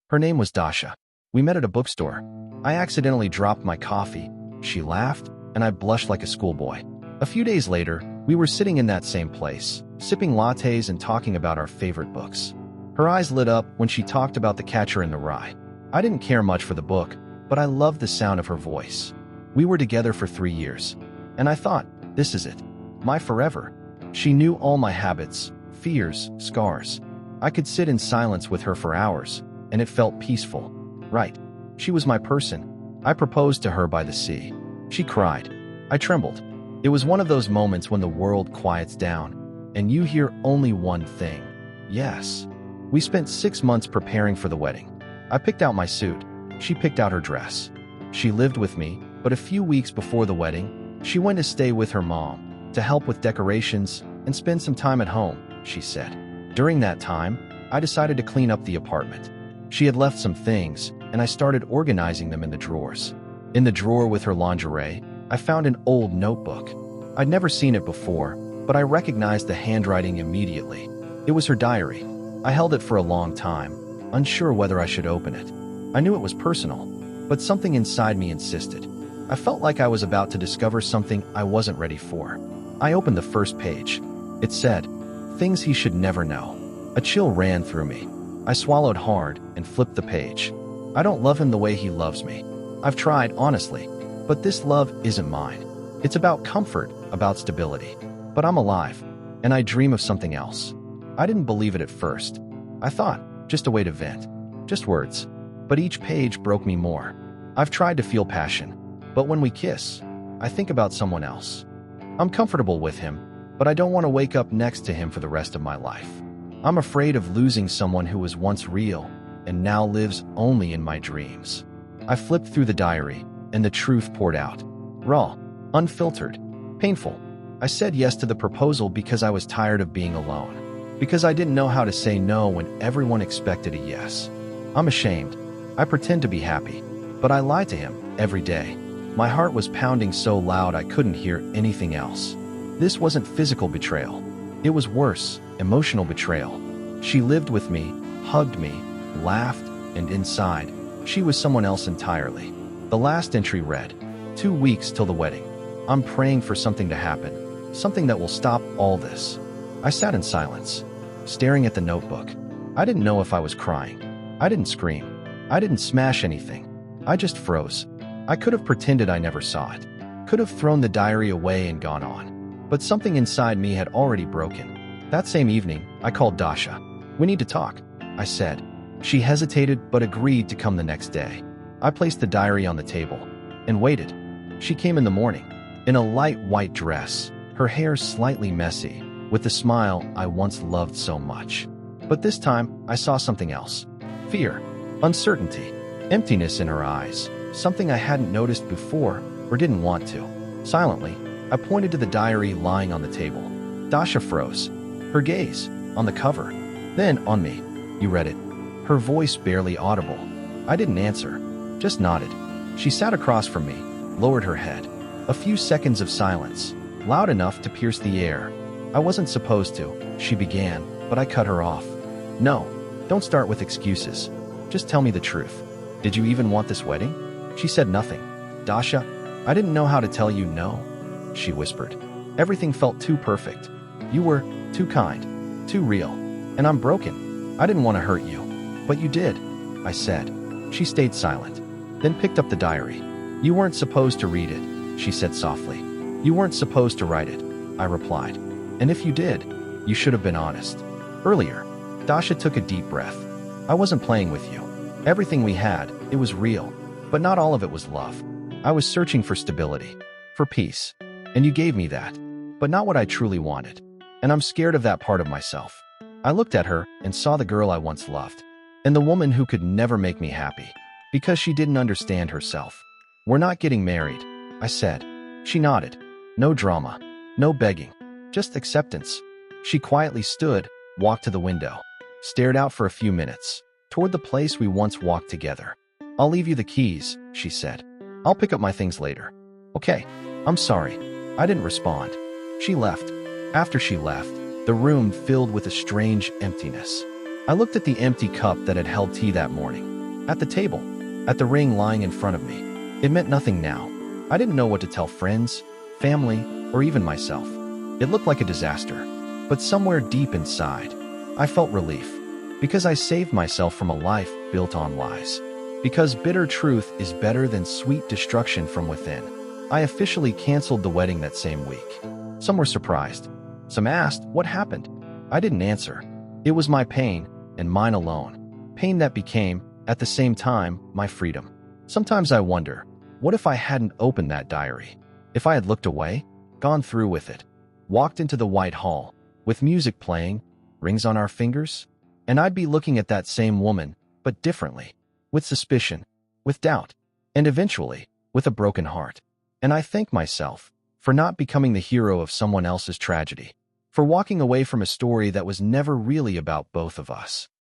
Her name was Dasha. We met at a bookstore. I accidentally dropped my coffee. She laughed, and I blushed like a schoolboy. A few days later, we were sitting in that same place, sipping lattes and talking about our favorite books. Her eyes lit up when she talked about The Catcher in the Rye. I didn't care much for the book, but I loved the sound of her voice. We were together for 3 years, and I thought, this is it. My forever. She knew all my habits, fears, scars. I could sit in silence with her for hours, and it felt peaceful. Right. She was my person. I proposed to her by the sea. She cried. I trembled. It was one of those moments when the world quiets down, and you hear only one thing. Yes. We spent 6 months preparing for the wedding. I picked out my suit. She picked out her dress. She lived with me, but a few weeks before the wedding, she went to stay with her mom, to help with decorations and spend some time at home, she said. During that time, I decided to clean up the apartment. She had left some things, and I started organizing them in the drawers. In the drawer with her lingerie, I found an old notebook. I'd never seen it before, but I recognized the handwriting immediately. It was her diary. I held it for a long time, unsure whether I should open it. I knew it was personal, but something inside me insisted. I felt like I was about to discover something I wasn't ready for. I opened the first page. It said, "Things he should never know." A chill ran through me. I swallowed hard and flipped the page. I don't love him the way he loves me. I've tried, honestly, but this love isn't mine. It's about comfort, about stability. But I'm alive, and I dream of something else. I didn't believe it at first. I thought, just a way to vent. Just words. But each page broke me more. I've tried to feel passion, but when we kiss, I think about someone else. I'm comfortable with him, but I don't want to wake up next to him for the rest of my life. I'm afraid of losing someone who was once real and now lives only in my dreams. I flipped through the diary, and the truth poured out. Raw, unfiltered, painful. I said yes to the proposal because I was tired of being alone. Because I didn't know how to say no when everyone expected a yes. I'm ashamed. I pretend to be happy, but I lie to him every day. My heart was pounding so loud I couldn't hear anything else. This wasn't physical betrayal. It was worse, emotional betrayal. She lived with me, hugged me, laughed, and inside, she was someone else entirely. The last entry read, 2 weeks till the wedding. I'm praying for something to happen, something that will stop all this. I sat in silence, staring at the notebook. I didn't know if I was crying. I didn't scream. I didn't smash anything. I just froze. I could have pretended I never saw it. Could have thrown the diary away and gone on. But something inside me had already broken. That same evening, I called Dasha. "We need to talk," I said. She hesitated but agreed to come the next day. I placed the diary on the table and waited. She came in the morning, in a light white dress, her hair slightly messy, with the smile I once loved so much. But this time, I saw something else. Fear, uncertainty, emptiness in her eyes, something I hadn't noticed before or didn't want to. Silently, I pointed to the diary lying on the table. Dasha froze, her gaze on the cover, then on me. "You read it?" Her voice barely audible. I didn't answer, just nodded. She sat across from me, lowered her head. A few seconds of silence, loud enough to pierce the air. "I wasn't supposed to," she began, but I cut her off. "No, don't start with excuses. Just tell me the truth. Did you even want this wedding?" She said nothing. "Dasha, I didn't know how to tell you no," she whispered. "Everything felt too perfect. You were too kind, too real. And I'm broken. I didn't want to hurt you. But you did," I said. She stayed silent, then picked up the diary. "You weren't supposed to read it," she said softly. "You weren't supposed to write it," I replied. "And if you did, you should have been honest. Earlier." Dasha took a deep breath. "I wasn't playing with you. Everything we had, it was real. But not all of it was love. I was searching for stability, for peace. And you gave me that. But not what I truly wanted. And I'm scared of that part of myself." I looked at her and saw the girl I once loved. And the woman who could never make me happy. Because she didn't understand herself. "We're not getting married," I said. She nodded. No drama. No begging. Just acceptance. She quietly stood, walked to the window. Stared out for a few minutes, toward the place we once walked together. "I'll leave you the keys," she said. "I'll pick up my things later." "Okay. I'm sorry." I didn't respond. She left. After she left, the room filled with a strange emptiness. I looked at the empty cup that had held tea that morning. At the table, at the ring lying in front of me. It meant nothing now. I didn't know what to tell friends, family, or even myself. It looked like a disaster. But somewhere deep inside, I felt relief. Because I saved myself from a life built on lies. Because bitter truth is better than sweet destruction from within. I officially canceled the wedding that same week. Some were surprised. Some asked, what happened? I didn't answer. It was my pain, and mine alone. Pain that became, at the same time, my freedom. Sometimes I wonder, what if I hadn't opened that diary? If I had looked away, gone through with it, walked into the White Hall, with music playing, rings on our fingers, and I'd be looking at that same woman, but differently, with suspicion, with doubt, and eventually, with a broken heart. And I thank myself for not becoming the hero of someone else's tragedy, for walking away from a story that was never really about both of us.